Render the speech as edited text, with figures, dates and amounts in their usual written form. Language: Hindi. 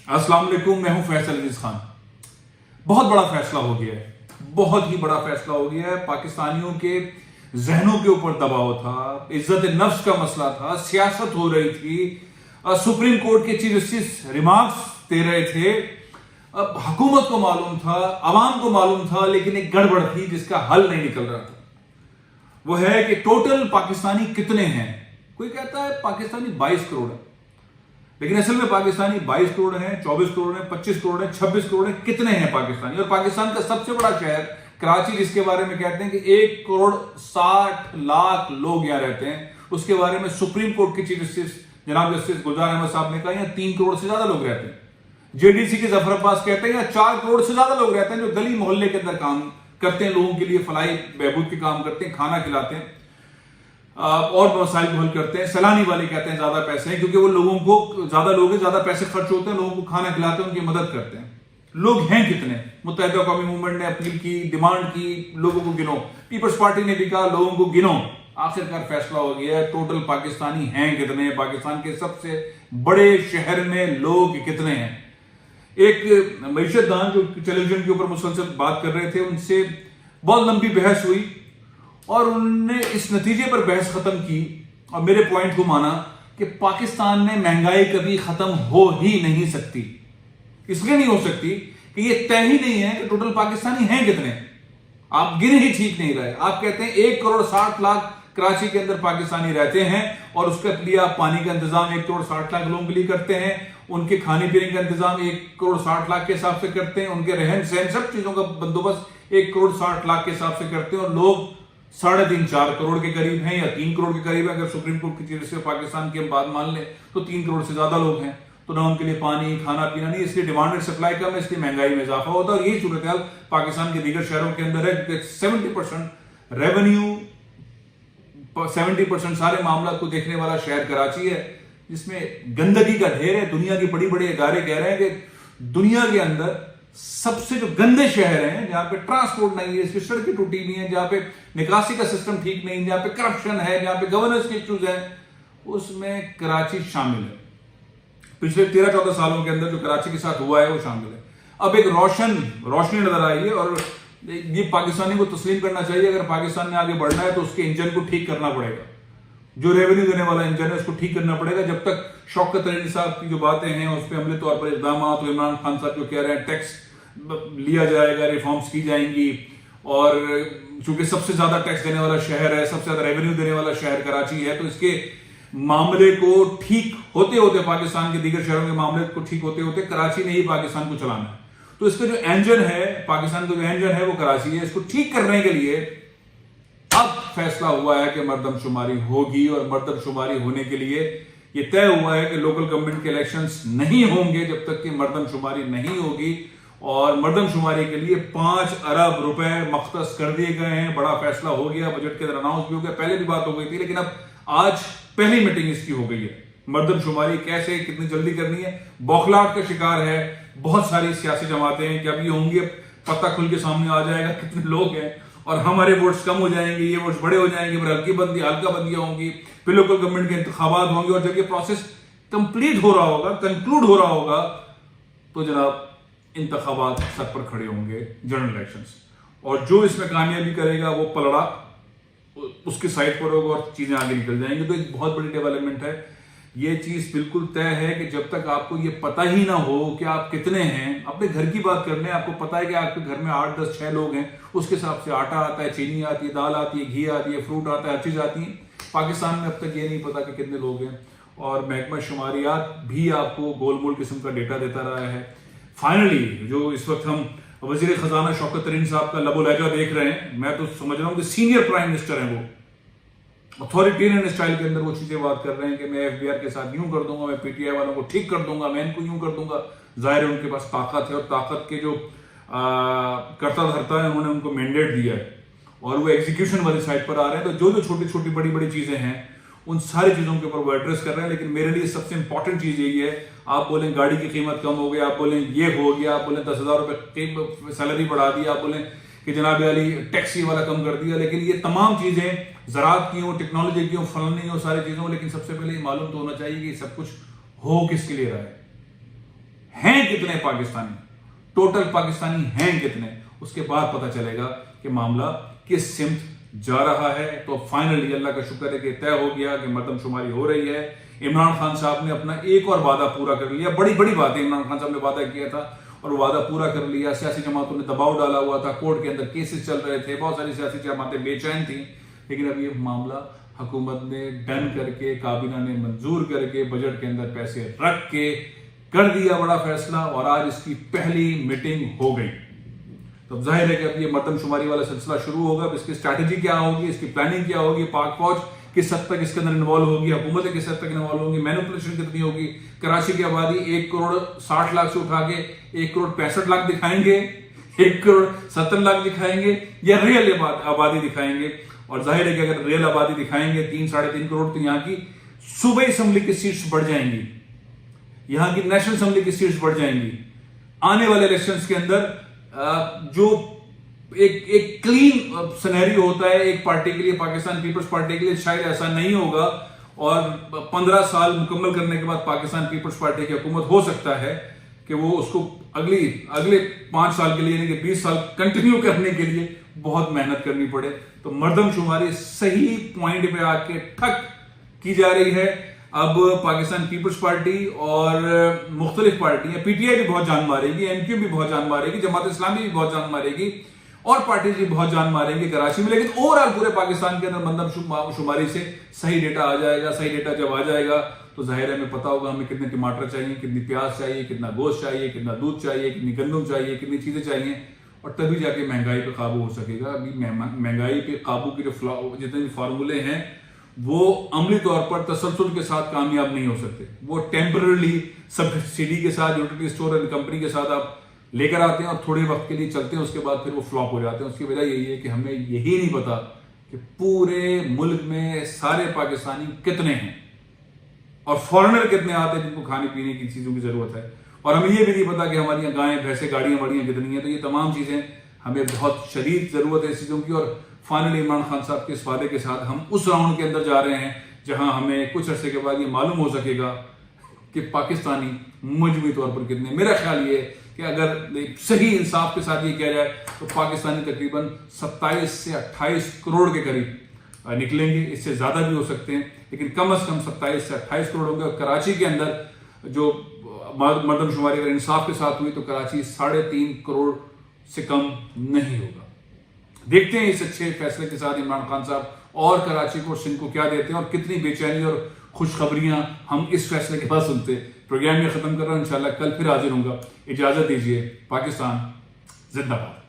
अस्सलाम वालेकुम, मैं हूं फैसल अजीज खान। बहुत बड़ा फैसला हो गया है, बहुत ही बड़ा फैसला हो गया है। पाकिस्तानियों के जहनों के ऊपर दबाव था, इज्जत नफ्स का मसला था, सियासत हो रही थी, सुप्रीम कोर्ट के चीफ जस्टिस रिमार्क्स दे रहे थे। अब हुकूमत को मालूम था, अवाम को मालूम था, लेकिन एक गड़बड़ थी जिसका हल नहीं निकल रहा था। वो है कि टोटल पाकिस्तानी कितने हैं। कोई कहता है पाकिस्तानी 22 करोड़ है, लेकिन असल में पाकिस्तानी 22 करोड़ हैं, 24 करोड़ हैं, 25 करोड़ हैं, 26 करोड़ हैं। कितने हैं पाकिस्तानी? और पाकिस्तान का सबसे बड़ा शहर कराची, जिसके बारे में कहते हैं कि 1 करोड़ 60 लाख लोग यहां रहते हैं, उसके बारे में सुप्रीम कोर्ट के चीफ जस्टिस जनाब जस्टिस गुलजार अहमद साहब ने कहा यहां 3 करोड़ से ज्यादा लोग रहते हैं। जेडीसी के जफर अब्बास कहते हैं यहां 4 करोड़ से ज्यादा लोग रहते हैं, जो गली मोहल्ले के अंदर काम करते हैं, लोगों के लिए फलाई बहबूद के काम करते हैं, खाना खिलाते हैं और मसाइल को हल करते हैं। सैलानी वाले कहते हैं ज्यादा पैसे हैं, क्योंकि वो लोगों को ज्यादा लोग हैं, ज्यादा पैसे खर्च होते हैं, लोगों को खाना खिलाते हैं, उनकी मदद करते हैं। लोग हैं कितने? मुत्तहिदा कौमी मूवमेंट ने अपील की, डिमांड की, लोगों को गिनो। पीपल्स पार्टी ने भी कहा लोगों को गिनो। आखिरकार फैसला हो गया है, टोटल पाकिस्तानी हैं कितने, पाकिस्तान के सबसे बड़े शहर में लोग कितने हैं। एक मईशतदान जो टेलीविजन के ऊपर मुसलसल बात कर रहे थे, उनसे बहुत लंबी बहस हुई और उन्होंने इस नतीजे पर बहस खत्म की और मेरे पॉइंट को माना कि पाकिस्तान में महंगाई कभी खत्म हो ही नहीं सकती। इसलिए नहीं हो सकती कि ये तय ही नहीं है कि टोटल पाकिस्तानी हैं कितने। आप गिने ही ठीक नहीं रहे। आप कहते हैं 1 करोड़ 60 लाख कराची के अंदर पाकिस्तानी रहते हैं और उसके लिए आप पानी का इंतजाम 1 करोड़ 60 लाख लोगों के लिए करते हैं, उनके खाने पीने का इंतजाम 1 करोड़ 60 लाख के हिसाब से करते हैं, उनके रहन सहन सब चीजों का बंदोबस्त 1 करोड़ 60 लाख के हिसाब से करते हैं, और लोग 3.5-4 करोड़ के करीब हैं या 3 करोड़ के करीब है। अगर सुप्रीम कोर्ट की तरफ से पाकिस्तान की हम बात मान लें तो 3 करोड़ से ज्यादा लोग हैं, तो ना उनके लिए पानी खाना पीना नहीं, इसलिए डिमांड एंड सप्लाई कम है, इसलिए महंगाई में इजाफा होता है। और यही सूरत हाल पाकिस्तान के दीगर शहरों के अंदर है। 70% रेवेन्यू, 70% सारे मामला को देखने वाला शहर कराची है, जिसमें गंदगी का ढेर है। दुनिया के बड़ी बड़े इदारे कह रहे हैं कि दुनिया के अंदर सबसे जो गंदे शहर हैं, जहां पे ट्रांसपोर्ट नहीं है, इसकी सड़कें टूटी हुई हैं, जहां पे निकासी का सिस्टम ठीक नहीं, जहां पे करप्शन है, जहां पे गवर्नेंस के इश्यूज हैं, उसमें कराची शामिल है। पिछले 13-14 सालों के अंदर जो कराची के साथ हुआ है वो शामिल है। अब एक रोशनी नजर आई है और ये पाकिस्तानी को तस्लीम करना चाहिए। अगर पाकिस्तान ने आगे बढ़ना है तो उसके इंजन को ठीक करना पड़ेगा। जो रेवेन्यू देने वाला इंजन है उसको ठीक करना पड़ेगा। जब तक शौकत अली साहब की जो बातें हैं उस पर अमली तौर पर इकदाम, तो इमरान खान साहब जो कह रहे हैं टैक्स लिया जाएगा, रिफॉर्म्स की जाएंगी, और चूंकि सबसे ज्यादा टैक्स देने वाला शहर है, सबसे ज्यादा रेवेन्यू देने वाला शहर कराची है, तो इसके मामले को ठीक होते होते, पाकिस्तान के दीगर शहरों के मामले को ठीक होते होते कराची ने ही पाकिस्तान को चलाना है। तो इसका जो इंजन है, पाकिस्तान का जो इंजन है वो कराची है। इसको ठीक करने के लिए अब फैसला हुआ है कि मर्दमशुमारी होगी, और मर्दमशुमारी होने के लिए यह तय हुआ है कि लोकल गवर्नमेंट के इलेक्शंस नहीं होंगे जब तक कि मर्दमशुमारी नहीं होगी। और मर्दमशुमारी के लिए 5 अरब रुपए मख्तस कर दिए गए हैं। बड़ा फैसला हो गया, बजट के अंदर अनाउंस भी हो गया, पहले भी बात हो गई थी, लेकिन अब आज पहली मीटिंग इसकी हो गई है। मर्दमशुमारी कैसे, कितनी जल्दी करनी है, बौखलाहट का शिकार है बहुत सारी सियासी जमातें हैं कि अब ये होंगे, पता खुल के सामने आ जाएगा कितने लोग हैं, और हमारे वोट्स कम हो जाएंगे, ये वोट्स बड़े हो जाएंगे, फिर हल्का बंदियां होंगी, फिर लोकल गवर्नमेंट के इंतखाबात होंगे, और जब ये प्रोसेस कंप्लीट हो रहा होगा, कंक्लूड हो रहा होगा, तो जनाब इंतखाबात सर पर खड़े होंगे, जनरल इलेक्शंस, और जो इसमें कामयाबी करेगा वो पलड़ा उसकी साइड पर होगा और चीजें आगे निकल जाएंगी। तो एक बहुत बड़ी डेवलपमेंट है। ये चीज बिल्कुल तय है कि जब तक आपको ये पता ही ना हो कि आप कितने हैं, अपने घर की बात कर लें, आपको पता है कि आपके घर में 8, 10, 6 लोग हैं, उसके हिसाब से आटा आता है, चीनी आती है, दाल आती है, घी आती है, फ्रूट आता है, हर चीज आती है। पाकिस्तान में अब तक ये नहीं पता कि कितने लोग हैं, और महकमा शुमारियात भी आपको गोल मोल किस्म का डेटा देता रहा है। फाइनली जो इस वक्त हम वजीर खजाना शौकत तरीन साहब का लबो लहजा देख रहे हैं, मैं तो समझ रहा हूं कि सीनियर प्राइम मिनिस्टर हैं, वो अथॉरिटेरियन स्टाइल के अंदर वो चीजें बात कर रहे हैं कि मैं एफबीआर के साथ यूं कर दूंगा, मैं पीटीआई वालों को ठीक कर दूंगा, मैं इनको यूं कर दूंगा। जाहिर है उनके पास ताकत है, और ताकत के जो कर्ता धर्ता है उन्होंने उनको मैंडेट दिया है, और वो एग्जीक्यूशन वाली साइड पर आ रहे हैं। तो जो छोटी छोटी बड़ी बड़ी चीजें हैं उन सारी चीजों के ऊपर वो एड्रेस कर रहे हैं। लेकिन मेरे लिए सबसे इंपॉर्टेंट चीज यही है, आप बोलें गाड़ी की कीमत कम हो गई, आप बोलें ये हो गया, आप बोलें 10,000 रुपए सैलरी बढ़ा दी, आप बोलें कि जनाब अली टैक्सी वाला कम कर दिया, लेकिन ये तमाम चीजें ज़राअत की हो, टेक्नोलॉजी की हो, फलानी हो, सारी चीजों, लेकिन सबसे पहले ये मालूम तो होना चाहिए कि सब कुछ हो किसके लिए रहा हैं कितने पाकिस्तानी, टोटल पाकिस्तानी हैं कितने, उसके बाद पता चलेगा कि मामला किस सिमत जा रहा है। तो फाइनली अल्लाह का शुक्र है कि तय हो गया कि मर्दमशुमारी हो रही है। इमरान खान साहब ने अपना एक और वादा पूरा कर लिया, बड़ी बड़ी बातें इमरान खान साहब ने वादा किया था और वादा पूरा कर लिया। सियासी जमातों ने दबाव डाला हुआ था, कोर्ट के अंदर केसेस चल रहे थे, बहुत सारी सियासी जमातें बेचैन थी, लेकिन अब ये मामला हुकूमत ने डन करके, काबीना ने मंजूर करके, बजट के अंदर पैसे रख के कर दिया बड़ा फैसला और आज इसकी पहली मीटिंग हो गई। तो जाहिर है कि अब ये मर्दमशुमारी वाला सिलसिला शुरू होगा। अब इसकी स्ट्रैटेजी क्या होगी, इसकी प्लानिंग क्या होगी, पाक फौज किस हद तक इसके अंदर इन्वॉल्व होगी, हुकूमतें किस हद तक इन्वॉल्व होगी, मैनिपुलेशन कितनी होगी। कराची की आबादी 1 करोड़ 60 लाख से उठा के 1 करोड़ 65 लाख दिखाएंगे, 1 करोड़ 70 लाख दिखाएंगे या रियल आबादी दिखाएंगे। और जाहिर है कि अगर रियल आबादी दिखाएंगे 3-3.5 करोड़, तो यहाँ की सूबाई असेंबली की सीट्स बढ़ जाएंगी, यहाँ की नेशनल असेंबली की सीट्स बढ़ जाएंगी। आने वाले इलेक्शंस के अंदर जो एक क्लीन सिनेरियो होता है एक पार्टी के लिए, पाकिस्तान पीपल्स पार्टी के लिए शायद ऐसा नहीं होगा और 15 साल मुकम्मल करने के बाद पाकिस्तान पीपल्स पार्टी की हुकूमत हो सकता है कि वो उसको अगले 5 साल के लिए यानी कि 20 साल कंटिन्यू करने के लिए बहुत मेहनत करनी पड़े। तो मर्दमशुमारी सही पॉइंट पे आके ठक की जा रही है। अब पाकिस्तान पीपल्स पार्टी और मुख्तलिफ पार्टियां, पीटीआई भी बहुत जान मारेगी, एमक्यू भी बहुत जान मारेगी, जमात इस्लामी भी बहुत जान मारेगी और पार्टी भी बहुत जान मारेंगे कराची में। लेकिन ओवरऑल पूरे पाकिस्तान के अंदर मर्दमशुमारी से सही डेटा आ जाएगा। सही डेटा जब आ जाएगा तो जाहिर है हमें पता होगा हमें कितने टमाटर चाहिए, कितनी प्याज चाहिए, कितना गोश्त चाहिए, कितना दूध चाहिए, कितनी गंदम चाहिए, कितनी चीजें चाहिए, और तभी जाके महंगाई पे काबू हो सकेगा। अभी महंगाई पे काबू के जो जितने भी फार्मूले हैं वो अमली तौर पर तसलसल के साथ कामयाब नहीं हो सकते। वो टेम्पररी सब्सिडी के साथ, यूटिलिटी स्टोर एंड कंपनी के साथ आप लेकर आते हैं और थोड़े वक्त के लिए चलते हैं, उसके बाद फिर वो फ्लॉप हो जाते हैं। उसकी वजह यही है कि हमें यही नहीं पता कि पूरे मुल्क में सारे पाकिस्तानी कितने हैं और फॉरेनर कितने आते हैं जिनको खाने पीने की चीजों की जरूरत है, और हमें ये भी नहीं पता कि हमारी गायें भैंसे गाड़ियां वाड़ियां कितनी हैं। तो ये तमाम चीजें हमें बहुत शदीद जरूरत है इस चीजों की। और फाइनली इमरान खान साहब के इस वादे के साथ हम उस राउंड के अंदर जा रहे हैं जहां हमें कुछ अरसे के बाद ये मालूम हो सकेगा कि पाकिस्तानी मजमूई तौर पर कितने। मेरा ख्याल ये कि अगर सही इंसाफ के साथ ये किया जाए तो पाकिस्तानी तकरीबन 27 से 28 करोड़ के करीब निकलेंगे। इससे ज्यादा भी हो सकते हैं, लेकिन कम से कम 27 से 28 करोड़ होंगे। और कराची के अंदर जो मर्दमशुमारी अगर इंसाफ के साथ हुई तो कराची 3.5 करोड़ से कम नहीं होगा। देखते हैं इस अच्छे फैसले के साथ इमरान खान साहब और कराची को और सिंध को क्या देते हैं और कितनी बेचैनी और खुशखबरियां हम इस फैसले के बाद सुनते हैं। प्रोग्राम में खत्म कर रहा हूं, इंशाल्लाह कल फिर हाजिर होऊंगा। इजाजत दीजिए। पाकिस्तान जिंदाबाद।